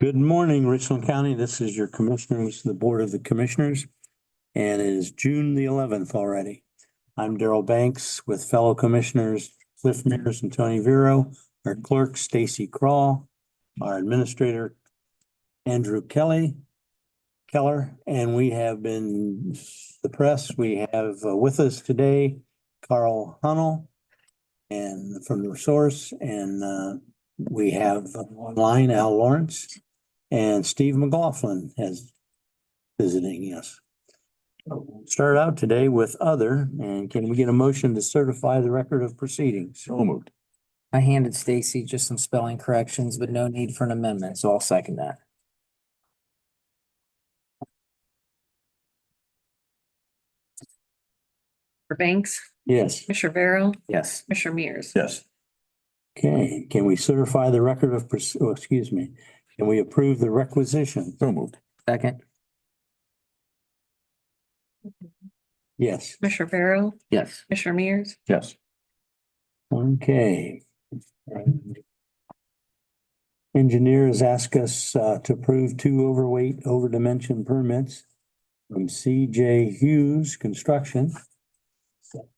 Good morning, Richland County. This is your commissioners, the Board of the Commissioners, and it is June the 11th already. I'm Darrell Banks with fellow commissioners Cliff Mears and Tony Vero, our clerk Stacy Crawl, our administrator Andrew Keller, and we have been the press. We have with us today Carl Hunnell and from the Source, and we have online Al Lawrence. And Steve McLaughlin has visiting us. Start out today with other, and can we get a motion to certify the record of proceedings? So moved. I handed Stacy just some spelling corrections, but no need for an amendment, so I'll second that. Banks, Yes. Commissioner Vero, Yes. Commissioner Mears. Yes. Okay, can we certify the record of, can we approve the requisition? So moved. Second. Yes. Commissioner Vero, Yes. Commissioner Mears. Yes. Okay. Engineers ask us to approve 2 overweight, over-dimension permits from CJ Hughes Construction.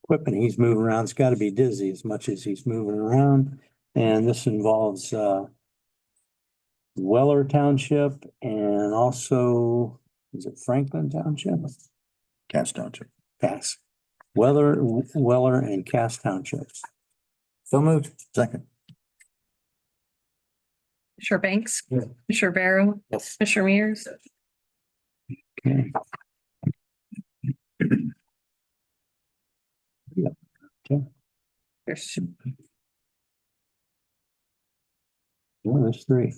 Equipment he's moving around, it's got to be dizzy as much as he's moving around. And this involves Weller Township and also, is it Franklin Township? Cass Township. Cass. Weller and Cass Townships. So moved. Second. Commissioner Banks, Yeah. Commissioner Vero, Yes. Commissioner Mears. Okay. Yep. Okay. There's Well, there's 3.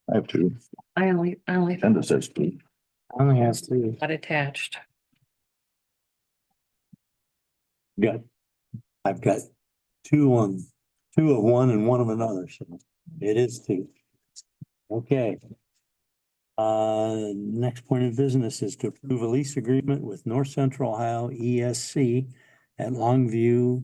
I have 2. I only Agenda says 2. Only has 3. got attached. I've got 2 of one and 1 of another, so it is 2. Okay. Next point of business is to approve a lease agreement with North Central Ohio ESC at Longview.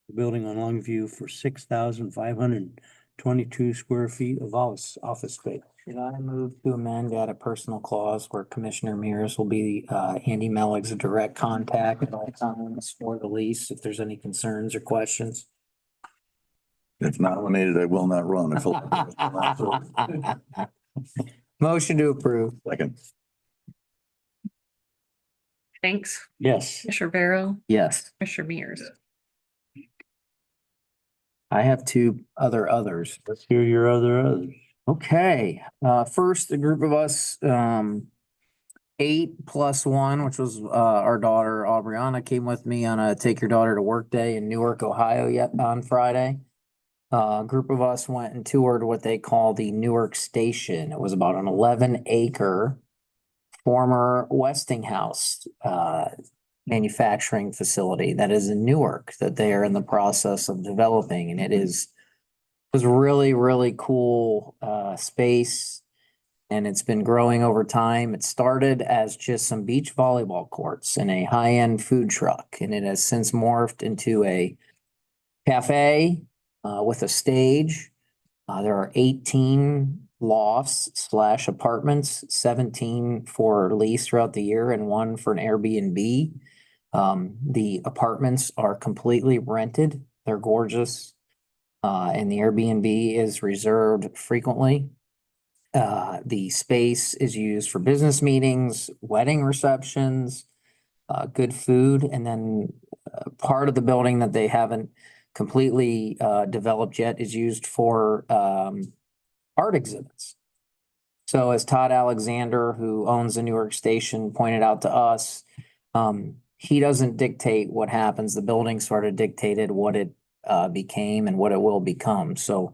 The building on Longview for 6,522 square feet of office space. Should I move to amend, add a personal clause where Commissioner Mears will be Andy Mellick's direct contact at all times for the lease, if there's any concerns or questions? If nominated, I will not run. Motion to approve. Second. Banks, Yes. Commissioner Vero, Yes. Commissioner Mears. I have 2 others. Let's hear your others. Okay, first, a group of us, 8 plus 1, which was our daughter Aubriana, came with me on a Take Your Daughter to Work Day in Newark, Ohio, on Friday. A group of us went and toured what they call the Newark Station. It was about an 11-acre former Westinghouse manufacturing facility that is in Newark that they are in the process of developing, and was really, really cool space, and it's been growing over time. It started as just some beach volleyball courts and a high-end food truck, and it has since morphed into a cafe with a stage. There are 18 lofts / apartments, 17 for lease throughout the year and 1 for an Airbnb. The apartments are completely rented. They're gorgeous. And the Airbnb is reserved frequently. The space is used for business meetings, wedding receptions, good food, and then part of the building that they haven't completely developed yet is used for art exhibits. So as Todd Alexander, who owns the Newark Station, pointed out to us, he doesn't dictate what happens. The building sort of dictated what it became and what it will become. So,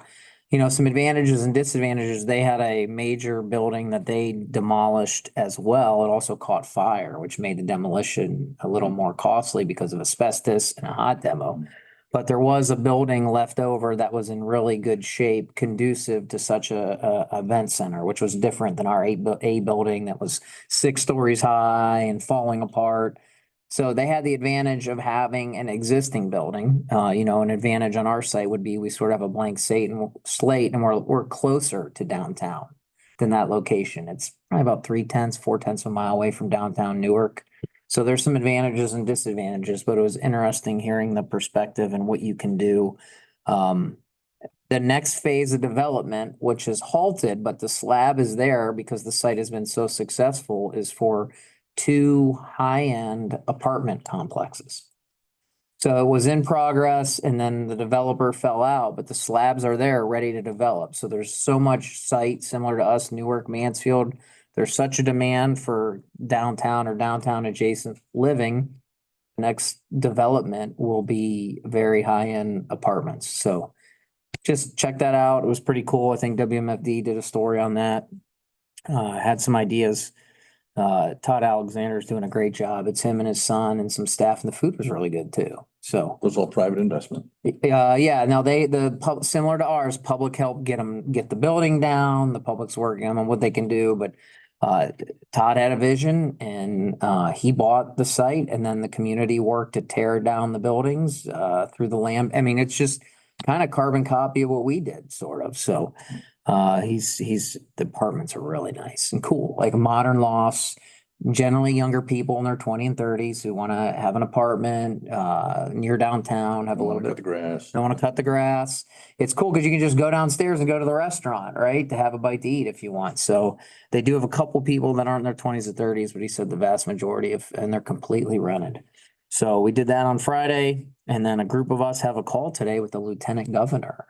some advantages and disadvantages. They had a major building that they demolished as well. It also caught fire, which made the demolition a little more costly because of asbestos and a hot demo. But there was a building left over that was in really good shape, conducive to such a event center, which was different than our A building that was 6 stories high and falling apart. So they had the advantage of having an existing building. An advantage on our site would be we sort of have a blank slate and we're closer to downtown than that location. It's probably about 4/10 of a mile away from downtown Newark. So there's some advantages and disadvantages, but it was interesting hearing the perspective and what you can do. The next phase of development, which is halted, but the slab is there because the site has been so successful, is for 2 high-end apartment complexes. So it was in progress and then the developer fell out, but the slabs are there ready to develop. So there's so much site similar to us, Newark, Mansfield. There's such a demand for downtown or downtown adjacent living. Next development will be very high-end apartments. So just check that out. It was pretty cool. I think WMFD did a story on that. Had some ideas. Todd Alexander's doing a great job. It's him and his son and some staff, and the food was really good too. So, It was all private investment. yeah, now similar to ours, public helped get the building down. The public's working on what they can do, but Todd had a vision and he bought the site, and then the community worked to tear down the buildings through the land. I mean, it's just kind of carbon copy of what we did, sort of. So the apartments are really nice and cool, like modern lofts, generally younger people in their 20s and 30s who want to have an apartment near downtown, have a little Cut bit. the grass. Don't want to cut the grass. It's cool because you can just go downstairs and go to the restaurant, right? To have a bite to eat if you want. So they do have a couple people that aren't in their 20s or 30s, but he said the vast majority and they're completely rented. So we did that on Friday, and then a group of us have a call today with the Lieutenant Governor,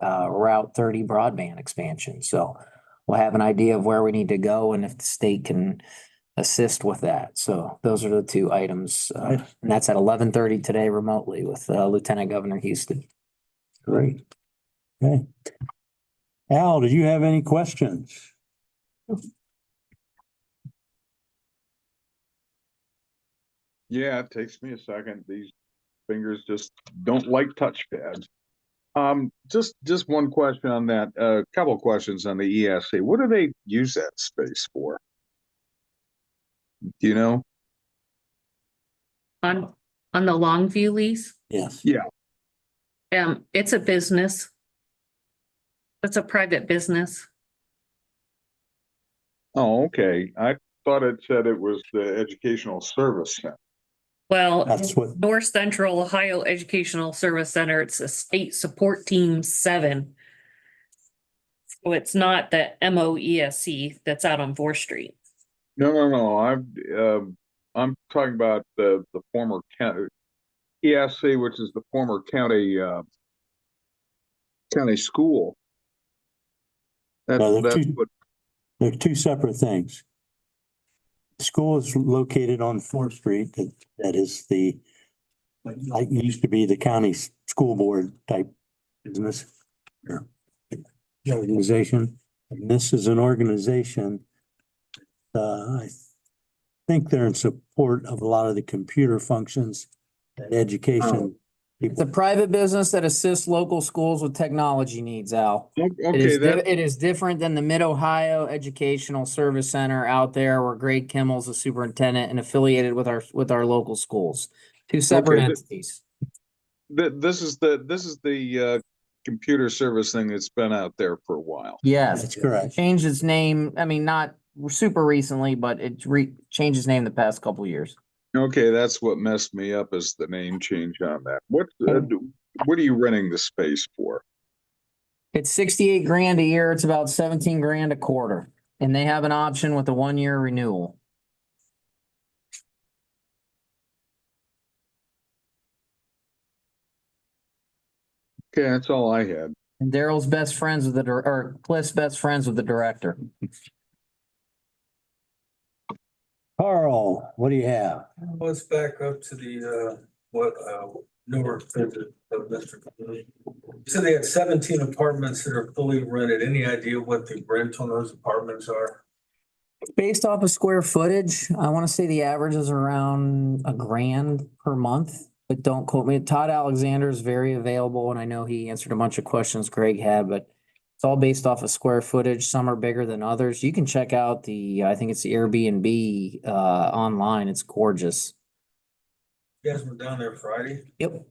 Route 30 broadband expansion. So we'll have an idea of where we need to go and if the state can assist with that. So those are the 2 items. And that's at 11:30 today remotely with Lieutenant Governor Houston. Great. Okay. Al, did you have any questions? Yeah, it takes me a second. These fingers just don't like touchpads. Just one question on that. A couple questions on the ESC. What do they use that space for? Do you know? On the Longview lease, Yes. Yeah. it's a business. It's a private business. Oh, okay. I thought it said it was the Educational Service Center. Well, That's what, North Central Ohio Educational Service Center, it's a state support team 7. So it's not the MOESC that's out on 4th Street. No. I'm talking about the former county ESC, which is the former county school. That's No, they're that's two- what. they're 2 separate things. The school is located on 4th Street. That is like used to be the county school board type business or organization. And this is an organization. I think they're in support of a lot of the computer functions that education. It's a private business that assists local schools with technology needs, Al. Okay, It is different than the Mid-Ohio Educational Service Center out there where Greg Kimmel's the superintendent and affiliated with our local schools. 2 separate Okay, entities. this is the computer service thing that's been out there for a while. Yes, That's correct. changed its name. I mean, not super recently, but it changed its name the past couple years. Okay, that's what messed me up is the name change on that. What are you renting the space for? It's 68 grand a year. It's about 17 grand a quarter. And they have an option with a 1-year renewal. Okay, that's all I had. And Daryl's best friends with or Cliff's best friends with the director. Carl, what do you have? Let's back up to the, Newark visit of Mr. Clooney. You said they had 17 apartments that are fully rented. Any idea what the rent on those apartments are? Based off of square footage, I want to say the average is around $1,000 per month, but don't quote me. Todd Alexander is very available, and I know he answered a bunch of questions Greg had, but it's all based off of square footage. Some are bigger than others. You can check out I think it's the Airbnb online. It's gorgeous. You guys went down there Friday? Yep.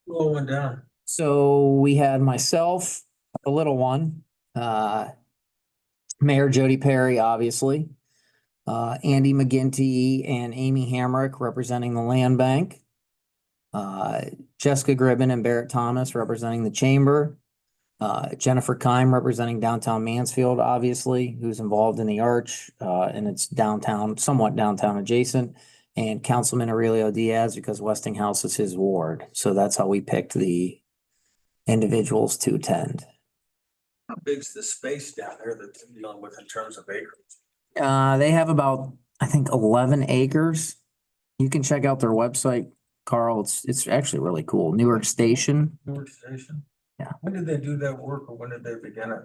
Who all went down? So we had myself, the little one, Mayor Jody Perry, obviously, Andy McGinty and Amy Hamrick representing the Land Bank, Jessica Gribben and Barrett Thomas representing the Chamber, Jennifer Kime representing downtown Mansfield, obviously, who's involved in the Arch, and it's downtown, somewhat downtown adjacent, and Councilman Aurelio Diaz because Westinghouse is his ward. So that's how we picked the individuals to attend. How big's the space down there that they're dealing with in terms of acres? They have about, I think, 11 acres. You can check out their website, Carl. It's actually really cool. Newark Station. Newark Station? Yeah. When did they do that work or when did they begin it?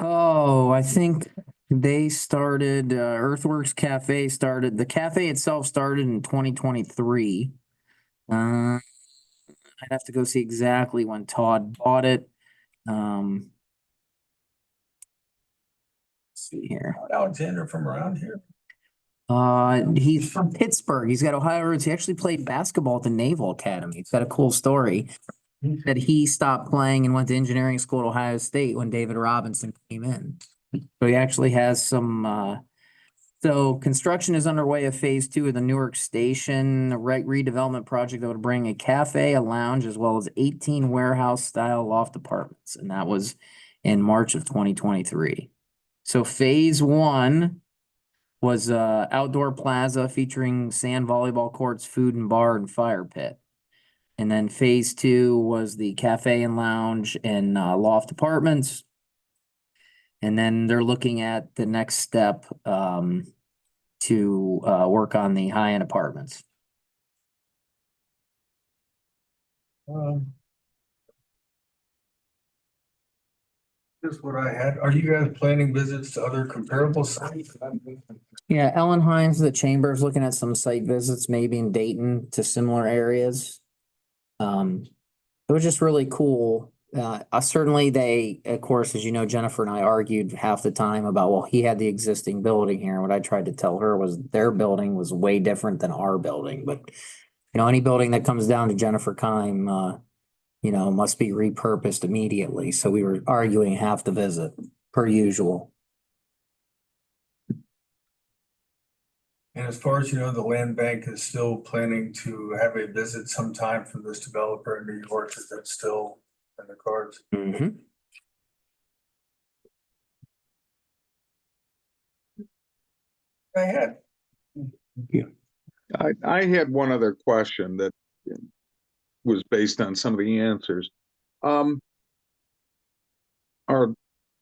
Oh, I think they started, Earthworks Cafe started, the cafe itself started in 2023. I'd have to go see exactly when Todd bought it. Let's see here. Alexander from around here? He's from Pittsburgh. He's got Ohio roots. He actually played basketball at the Naval Academy. It's got a cool story that he stopped playing and went to engineering school at Ohio State when David Robinson came in. So he actually has some, so construction is underway of phase 2 of the Newark Station redevelopment project that would bring a cafe, a lounge, as well as 18 warehouse style loft apartments. And that was in March of 2023. So phase 1 was outdoor plaza featuring sand volleyball courts, food and bar and fire pit. And then phase 2 was the cafe and lounge and loft apartments. And then they're looking at the next step to work on the high-end apartments. Here's what I had. Are you guys planning visits to other comparable sites? Yeah, Ellen Hines, the chamber is looking at some site visits, maybe in Dayton to similar areas. It was just really cool. Certainly they, of course, as you know, Jennifer and I argued half the time about, well, he had the existing building here. And what I tried to tell her was their building was way different than our building. But, you know, any building that comes down to Jennifer Kime, you know, must be repurposed immediately. So we were arguing half the visit per usual. And as far as you know, the land bank is still planning to have a visit sometime from this developer in New York. Is that still in the cards? Mm-hmm. I had. I had one other question that was based on some of the answers. Are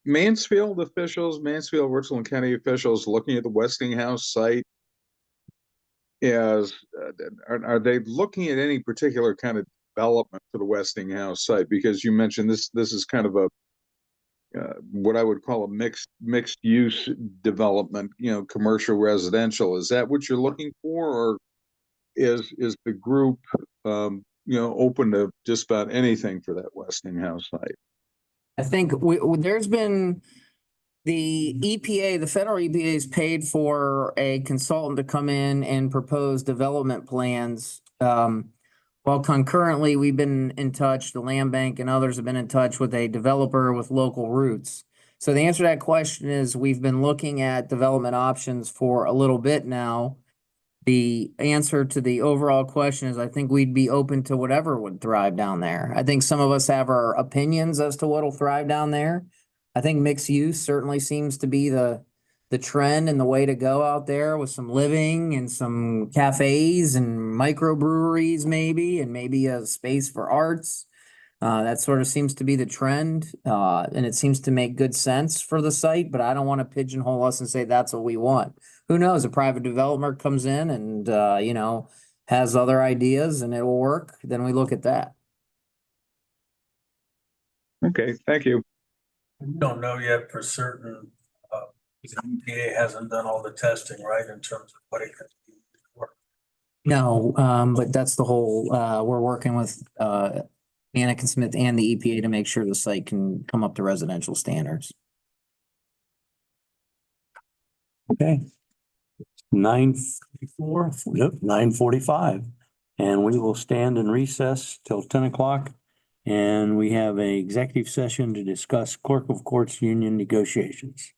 Mansfield officials, Mansfield, Richland County officials looking at the Westinghouse site as, are they looking at any particular kind of development for the Westinghouse site? Because you mentioned this is kind of a, what I would call a mixed use development, you know, commercial residential. Is that what you're looking for, or is the group, you know, open to just about anything for that Westinghouse site? I think there's been the EPA, the federal EPA has paid for a consultant to come in and propose development plans. While concurrently, we've been in touch, the Land Bank and others have been in touch with a developer with local roots. So the answer to that question is we've been looking at development options for a little bit now. The answer to the overall question is I think we'd be open to whatever would thrive down there. I think some of us have our opinions as to what'll thrive down there. I think mixed use certainly seems to be the trend and the way to go out there, with some living and some cafes and microbreweries maybe, and maybe a space for arts. That sort of seems to be the trend, and it seems to make good sense for the site, but I don't want to pigeonhole us and say that's what we want. Who knows? A private developer comes in and, you know, has other ideas and it will work, then we look at that. Okay, thank you. We don't know yet for certain. The EPA hasn't done all the testing, right, in terms of what it can do for. No, but that's the whole, we're working with, Anakin Smith and the EPA to make sure the site can come up to residential standards. Okay. 9:44, yep, 9:45. And we will stand in recess till 10 o'clock. And we have a executive session to discuss clerk of courts union negotiations.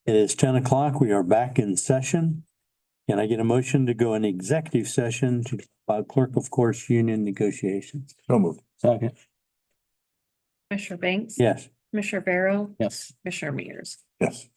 It is 10 o'clock. We are back in session. Can I get a motion to go in executive session to clerk of course union negotiations? So moved. Second. Commissioner Banks? Yes. Commissioner Barrow? Yes. Commissioner Mears? Yes.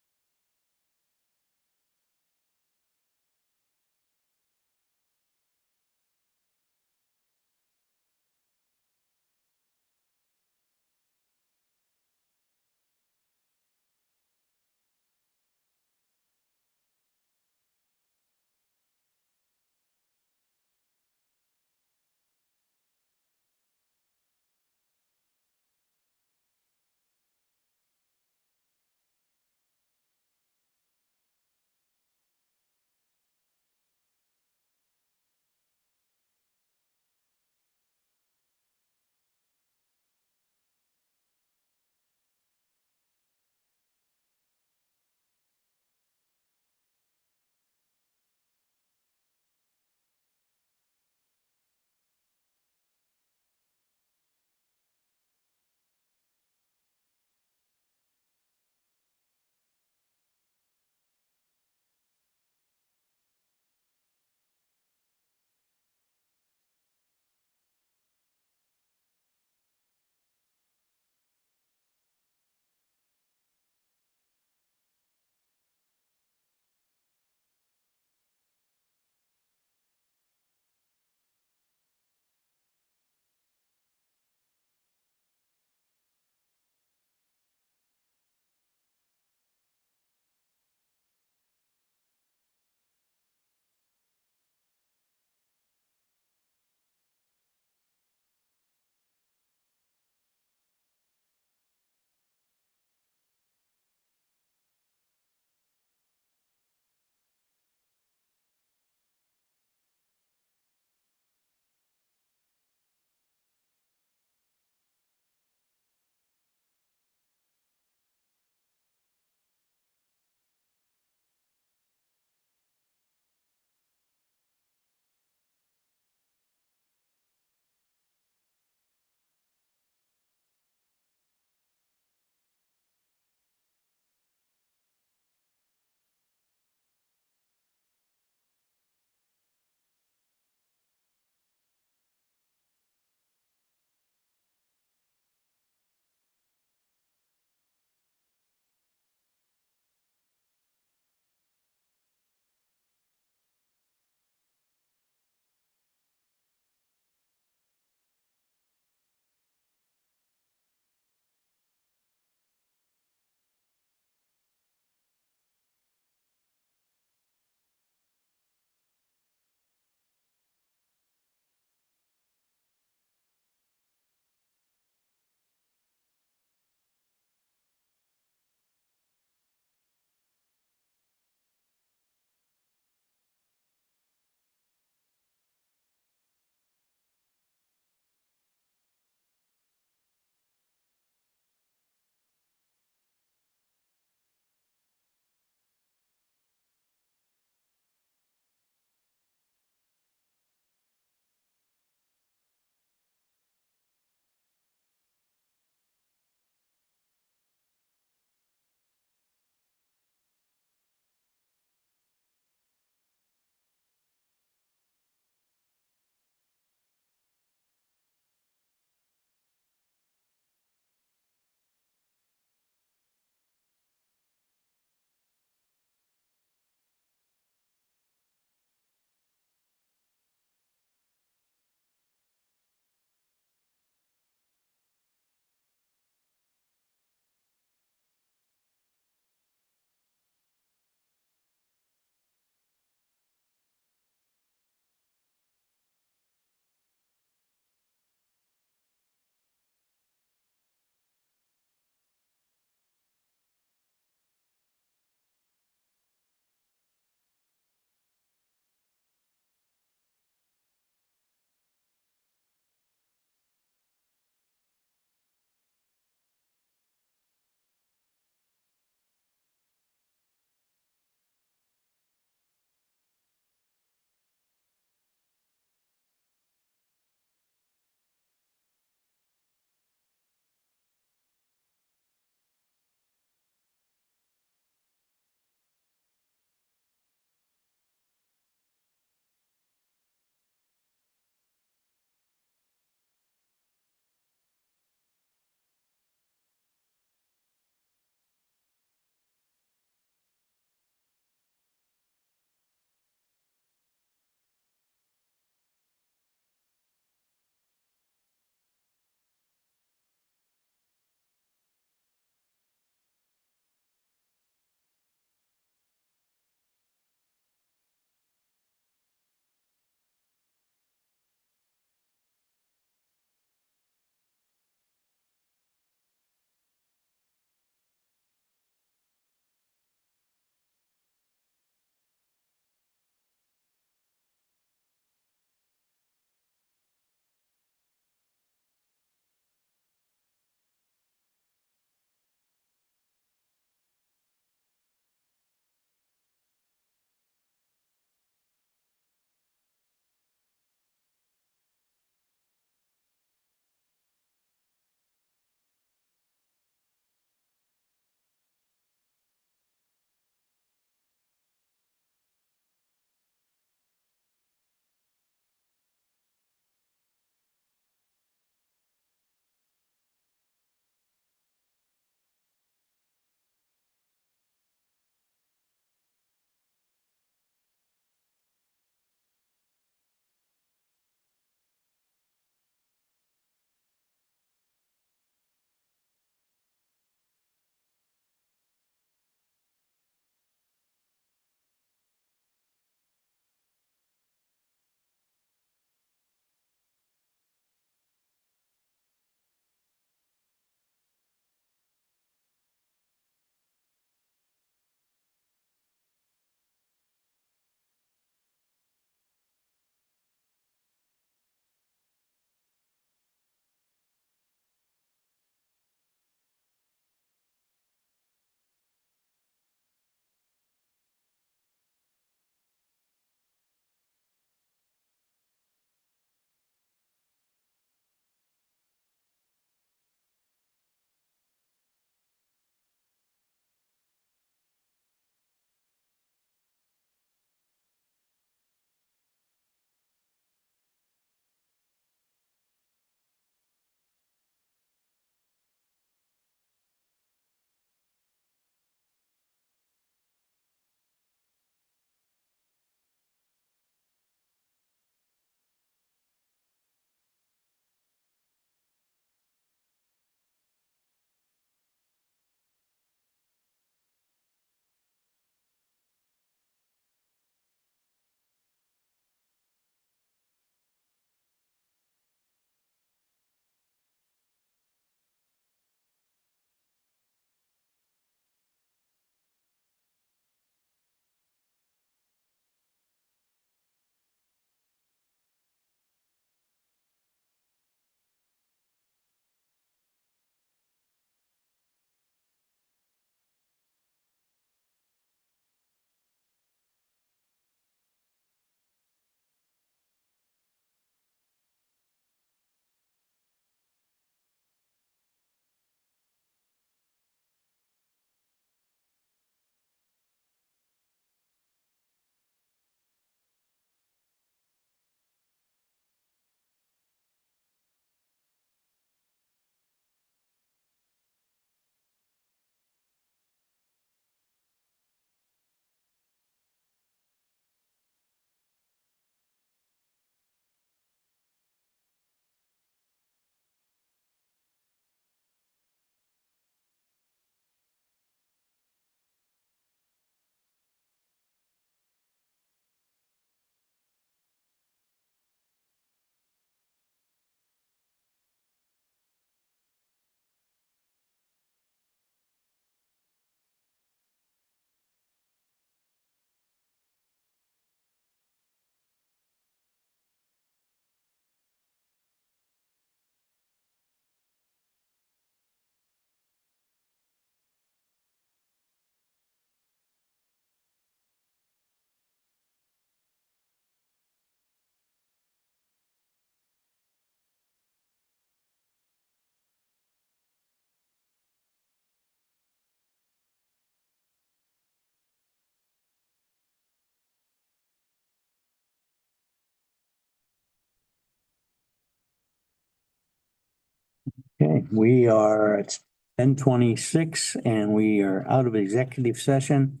Okay, we are at 10:26 and we are out of executive session.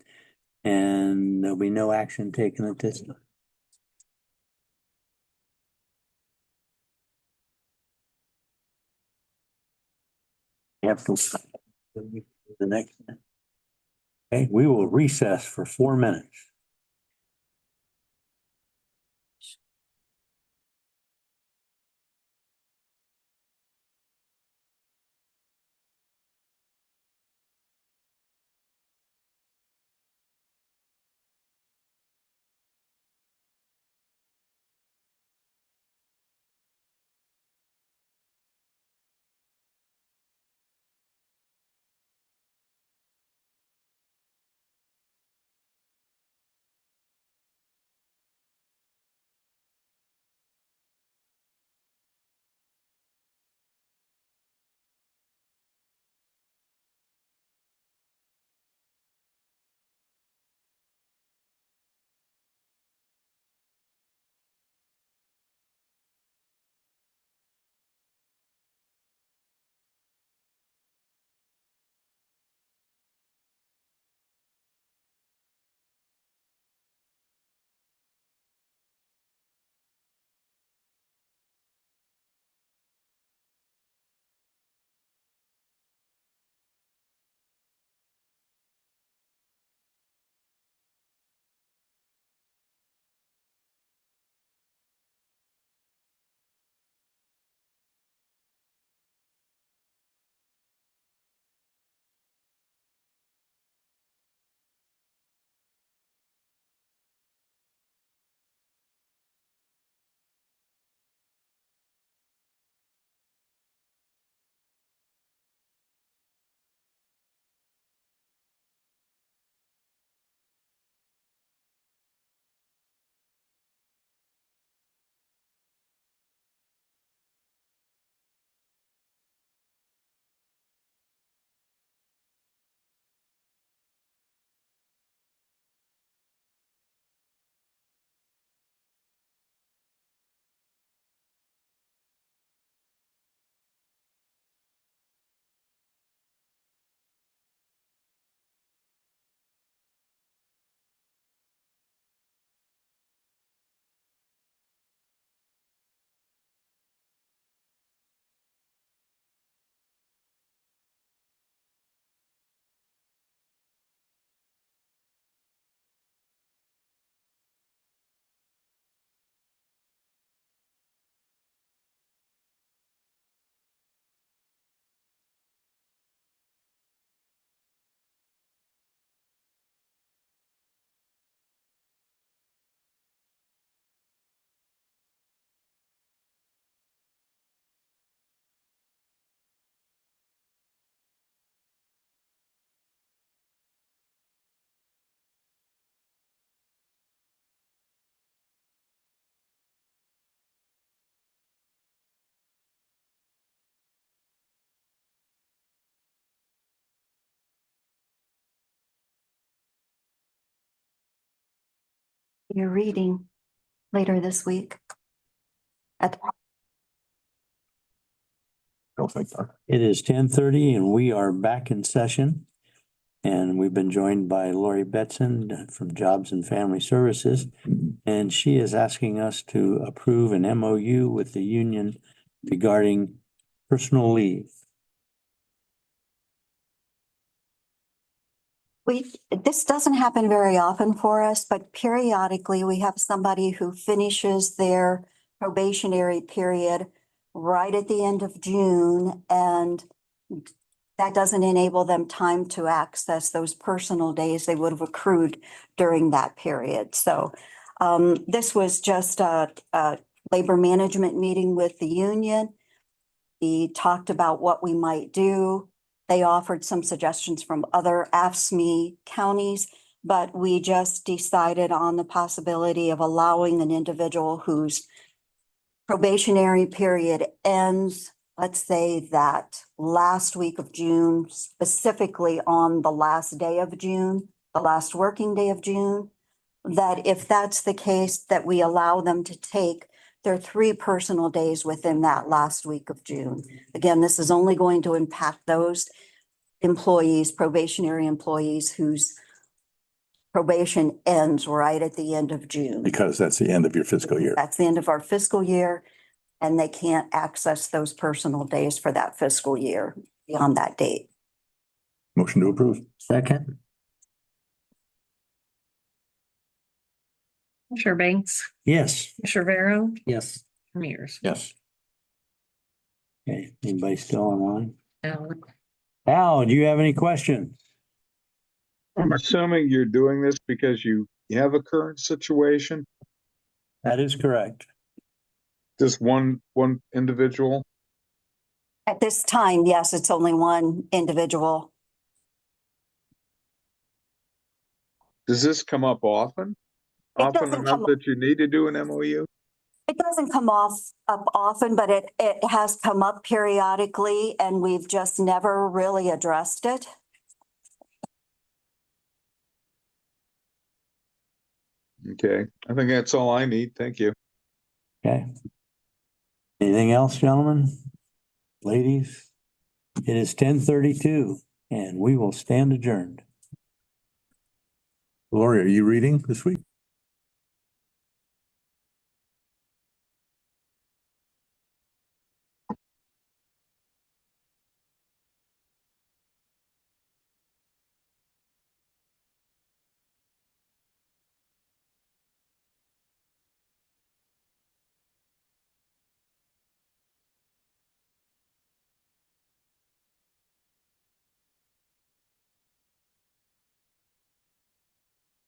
And there'll be no action taken at this time. You have to. The next. Okay, we will recess for 4 minutes. Your reading later this week. At It is 10:30 and we are back in session. And we've been joined by Lori Betson from Jobs and Family Services. And she is asking us to approve an MOU with the union regarding personal leave. this doesn't happen very often for us, but periodically we have somebody who finishes their probationary period right at the end of June, and that doesn't enable them time to access those personal days they would have accrued during that period. So this was just a labor management meeting with the union. We talked about what we might do. They offered some suggestions from other AFSCME counties, but we just decided on the possibility of allowing an individual whose probationary period ends, let's say that last week of June, specifically on the last day of June, the last working day of June, that if that's the case, that we allow them to take there are 3 personal days within that last week of June. Again, this is only going to impact those employees, probationary employees whose probation ends right at the end of June. Because that's the end of your fiscal year. That's the end of our fiscal year, and they can't access those personal days for that fiscal year beyond that date. Motion to approve. Second, Commissioner Banks, yes. Commissioner Vero, Yes. Mears. Yes. Okay, anybody still online? Now, Al, do you have any questions? I'm assuming you're doing this because you have a current situation, That is correct. just one individual. At this time, yes, it's only one individual. Does this come up often? It Often doesn't enough come- that you need to do an MOU? It doesn't come up often, but it has come up periodically, and we've just never really addressed it. Okay, I think that's all I need. Thank you. Okay. Anything else, gentlemen? Ladies? It is 10:32 and we will stand adjourned. Lori, are you reading this week?